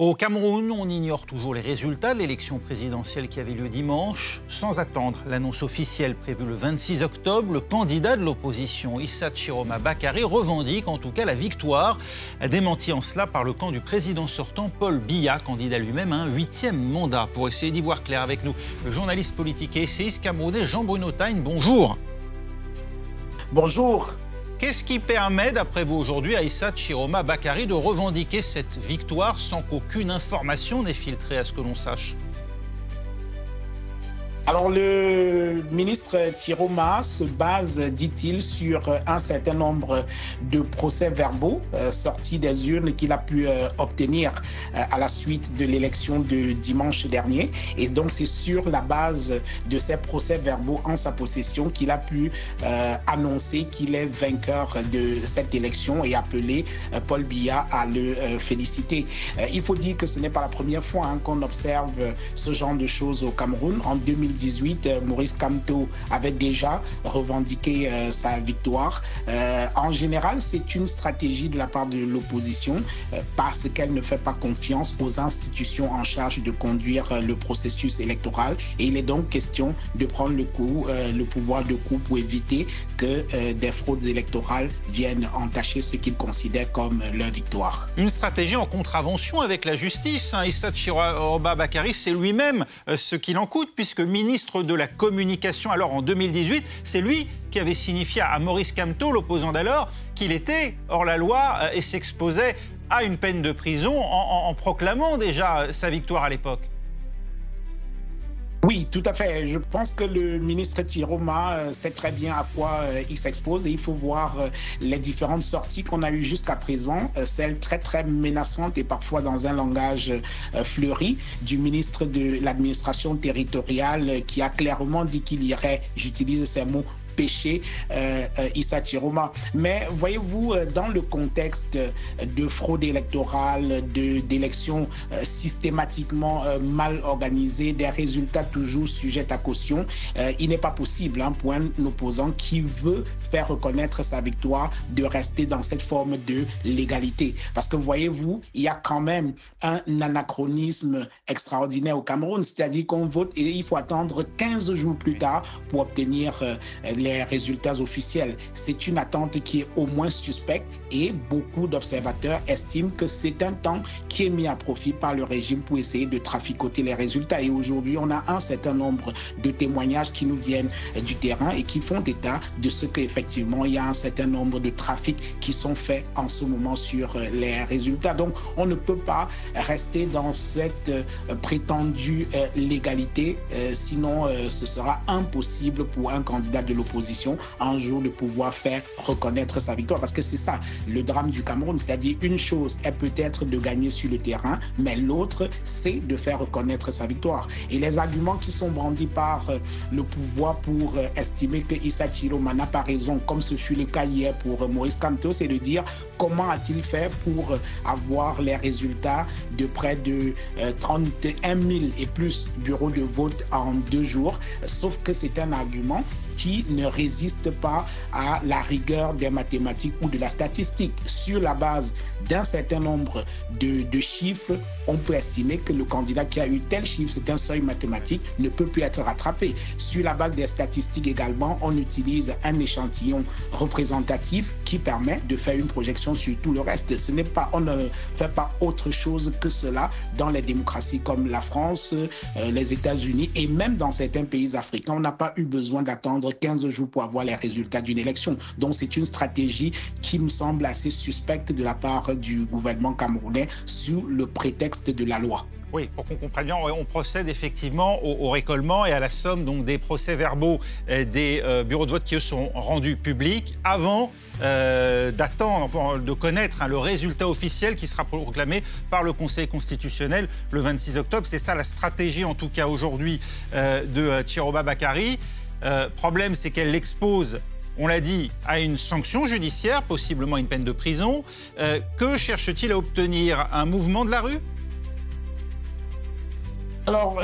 Au Cameroun, on ignore toujours les résultats de l'élection présidentielle qui avait lieu dimanche. Sans attendre l'annonce officielle prévue le 26 octobre, le candidat de l'opposition, Issa Chiroma Bakary, revendique en tout cas la victoire, démenti en cela par le camp du président sortant Paul Biya, candidat lui-même à un 8e mandat. Pour essayer d'y voir clair avec nous, le journaliste politique et essayiste camerounais Jean-Bruno Tagne, bonjour. Bonjour. Qu'est-ce qui permet, d'après vous, aujourd'hui, à Issa Chiroma Bakary de revendiquer cette victoire sans qu'aucune information n'ait filtré, à ce que l'on sache? Alors, le ministre Chiroma se base, dit-il, sur un certain nombre de procès-verbaux sortis des urnes qu'il a pu obtenir à la suite de l'élection de dimanche dernier. Et donc, c'est sur la base de ces procès-verbaux en sa possession qu'il a pu annoncer qu'il est vainqueur de cette élection et appeler Paul Biya à le féliciter. Il faut dire que ce n'est pas la première fois qu'on observe ce genre de choses au Cameroun. En 2018, Maurice Kamto avait déjà revendiqué sa victoire. En général, c'est une stratégie de la part de l'opposition parce qu'elle ne fait pas confiance aux institutions en charge de conduire le processus électoral. Et il est donc question de prendre le pouvoir de coup pour éviter que des fraudes électorales viennent entacher ce qu'ils considèrent comme leur victoire. Une stratégie en contravention avec la justice. Issa Chiroma Bakary, c'est lui-même ce qu'il en coûte, puisque ministre de la Communication, alors en 2018, c'est lui qui avait signifié à Maurice Kamto, l'opposant d'alors, qu'il était hors la loi et s'exposait à une peine de prison en proclamant déjà sa victoire à l'époque. Oui, tout à fait. Je pense que le ministre Chiroma sait très bien à quoi il s'expose et il faut voir les différentes sorties qu'on a eues jusqu'à présent, celles très menaçantes et parfois dans un langage fleuri du ministre de l'administration territoriale qui a clairement dit qu'il irait, j'utilise ces mots, péché Issa Chiroma. Mais voyez-vous, dans le contexte de fraude électorale, d'élections systématiquement mal organisées, des résultats toujours sujets à caution, il n'est pas possible pour un opposant qui veut faire reconnaître sa victoire de rester dans cette forme de légalité. Parce que voyez-vous, il y a quand même un anachronisme extraordinaire au Cameroun, c'est-à-dire qu'on vote et il faut attendre 15 jours plus tard pour obtenir les résultats officiels. C'est une attente qui est au moins suspecte et beaucoup d'observateurs estiment que c'est un temps qui est mis à profit par le régime pour essayer de traficoter les résultats. Et aujourd'hui, on a un certain nombre de témoignages qui nous viennent du terrain et qui font état de ce qu'effectivement, il y a un certain nombre de trafics qui sont faits en ce moment sur les résultats. Donc, on ne peut pas rester dans cette prétendue légalité, sinon ce sera impossible pour un candidat de l'opposition un jour de pouvoir faire reconnaître sa victoire. Parce que c'est ça, le drame du Cameroun. C'est-à-dire, une chose est peut-être de gagner sur le terrain, mais l'autre, c'est de faire reconnaître sa victoire. Et les arguments qui sont brandis par le pouvoir pour estimer que Issa Chiroma n'a pas raison, comme ce fut le cas hier pour Maurice Kamto, c'est de dire comment a-t-il fait pour avoir les résultats de près de 31 000 et plus bureaux de vote en 2 jours. Sauf que c'est un argument qui ne résiste pas à la rigueur des mathématiques ou de la statistique. Sur la base d'un certain nombre de chiffres, on peut estimer que le candidat qui a eu tel chiffre, c'est un seuil mathématique, ne peut plus être rattrapé. Sur la base des statistiques également, on utilise un échantillon représentatif qui permet de faire une projection sur tout le reste. On ne fait pas autre chose que cela dans les démocraties comme la France, les États-Unis et même dans certains pays africains. On n'a pas eu besoin d'attendre 15 jours pour avoir les résultats d'une élection. Donc c'est une stratégie qui me semble assez suspecte de la part du gouvernement camerounais sous le prétexte de la loi. Oui, pour qu'on comprenne bien, on procède effectivement au récollement et à la somme donc, des procès-verbaux des bureaux de vote qui, eux, sont rendus publics avant d'attendre, de connaître le résultat officiel qui sera proclamé par le Conseil constitutionnel le 26 octobre. C'est ça la stratégie, en tout cas aujourd'hui, de Chiroma Bakary. Problème, c'est qu'elle l'expose, on l'a dit, à une sanction judiciaire, possiblement une peine de prison. Que cherche-t-il à obtenir? Un mouvement de la rue? Alors,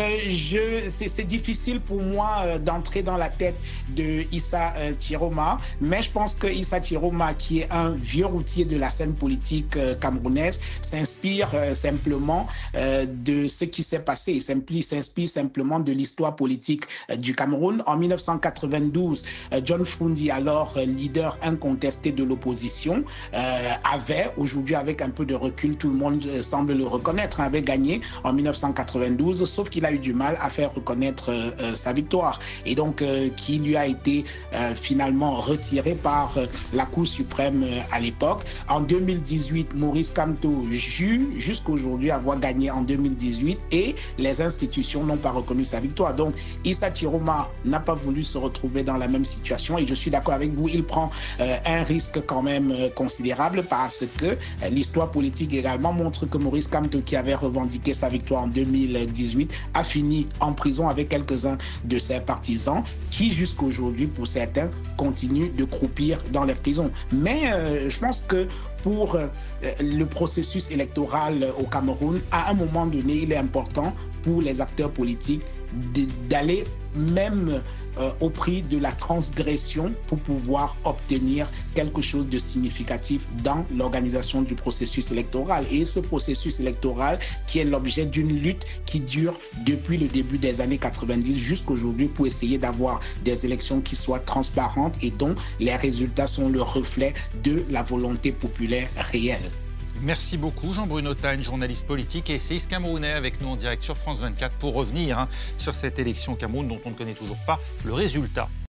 c'est difficile pour moi d'entrer dans la tête de Issa Tiroma, mais je pense que Issa Tiroma, qui est un vieux routier de la scène politique camerounaise, s'inspire simplement de ce qui s'est passé. Il s'inspire simplement de l'histoire politique du Cameroun. En 1992, John Froundi, alors leader incontesté de l'opposition, avait, aujourd'hui avec un peu de recul, tout le monde semble le reconnaître, avait gagné en 1992, sauf qu'il a eu du mal à faire reconnaître sa victoire et donc qui lui a été finalement retiré par la Cour suprême à l'époque. En 2018, Maurice Kamto jure jusqu'aujourd'hui avoir gagné en 2018 et les institutions n'ont pas reconnu sa victoire. Donc Issa Tiroma n'a pas voulu se retrouver dans la même situation et je suis d'accord avec vous, il prend un risque quand même considérable parce que l'histoire politique également montre que Maurice Kamto, qui avait revendiqué sa victoire en 2018, a fini en prison avec quelques-uns de ses partisans qui jusqu'aujourd'hui, pour certains, continuent de croupir dans les prisons. Mais je pense que pour le processus électoral au Cameroun, à un moment donné, il est important pour les acteurs politiques d'aller même au prix de la transgression pour pouvoir obtenir quelque chose de significatif dans l'organisation du processus électoral. Et ce processus électoral qui est l'objet d'une lutte qui dure depuis le début des années 90 jusqu'à aujourd'hui pour essayer d'avoir des élections qui soient transparentes et dont les résultats sont le reflet de la volonté populaire réelle. Merci beaucoup Jean-Bruno Tagne, journaliste politique et essayiste camerounais avec nous en direct sur France 24 pour revenir sur cette élection au Cameroun dont on ne connaît toujours pas le résultat.